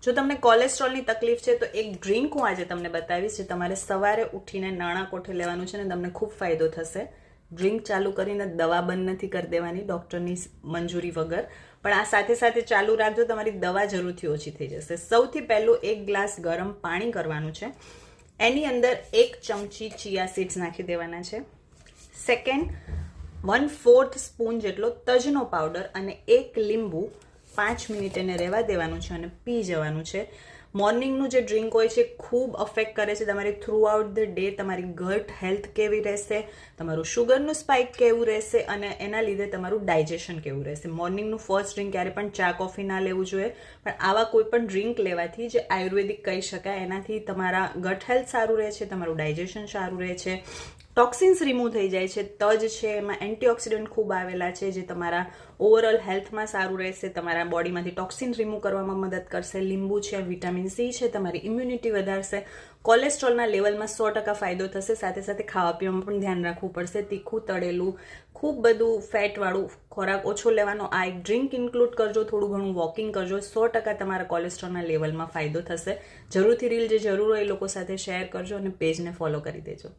જો તમને કોલેસ્ટ્રોલની તકલીફ છે તો એક ડ્રિંક હું આજે તમને બતાવીશ જે તમારે સવારે ઉઠીને નાણાં કોઠે લેવાનું છે ને તમને ખૂબ ફાયદો થશે. ડ્રિંક ચાલુ કરીને દવા બંધ નથી કરી દેવાની ડૉક્ટરની મંજૂરી વગર, પણ આ સાથે સાથે ચાલુ રાખજો, તમારી દવા જરૂરથી ઓછી થઈ જશે. સૌથી પહેલું 1 ગ્લાસ ગરમ પાણી કરવાનું છે, એની અંદર 1 ચમચી ચિયા સીડ્સ નાખી દેવાના છે. સેકન્ડ, 1/4 સ્પૂન જેટલો તજનો પાવડર અને 1 લીંબુ 5 મિનિટ એને રહેવા દેવાનું છે અને પી જવાનું છે. મોર્નિંગનું જે ડ્રિંક હોય છે ખૂબ અફેક્ટ કરે છે તમારી થ્રુ આઉટ ધ ડે, તમારી ગટ હેલ્થ કેવી રહેશે, તમારું શુગરનું સ્પાઇક કેવું રહેશે અને એના લીધે તમારું ડાયજેશન કેવું રહેશે. મોર્નિંગનું ફર્સ્ટ ડ્રિંક ક્યારે પણ ચા કોફી ના લેવું જોઈએ, પણ આવા કોઈ પણ ડ્રિંક લેવાથી જે આયુર્વેદિક કહી શકાય એનાથી તમારા ગટ હેલ્થ સારું રહે છે, તમારું ડાયજેશન સારું રહે છે, ટોક્સિન્સ રિમૂવ થઈ જાય છે. તજ છે એમાં એન્ટીઓક્સિડન્ટ ખૂબ આવેલા છે જે તમારા ઓવરઓલ હેલ્થમાં સારું રહેશે, તમારા બોડીમાંથી ટોક્સિન રિમૂવ કરવામાં મદદ કરશે. લીંબુ છે, વિટામિન સી છે, તમારી ઇમ્યુનિટી વધારશે. કોલેસ્ટ્રોલના લેવલમાં 100% ફાયદો થશે. સાથે સાથે ખાવા પીવામાં પણ ધ્યાન રાખવું પડશે. તીખું, તળેલું, ખૂબ બધું ફેટવાળું ખોરાક ઓછો લેવાનો. આ એક ડ્રિંક ઇન્ક્લુડ કરજો, થોડું ઘણું વોકિંગ કરજો, 100% તમારા કોલેસ્ટ્રોલના લેવલમાં ફાયદો થશે. જરૂરથી રીલ જે જરૂર હોય એ લોકો સાથે શેર કરજો અને પેજને ફોલો કરી દેજો.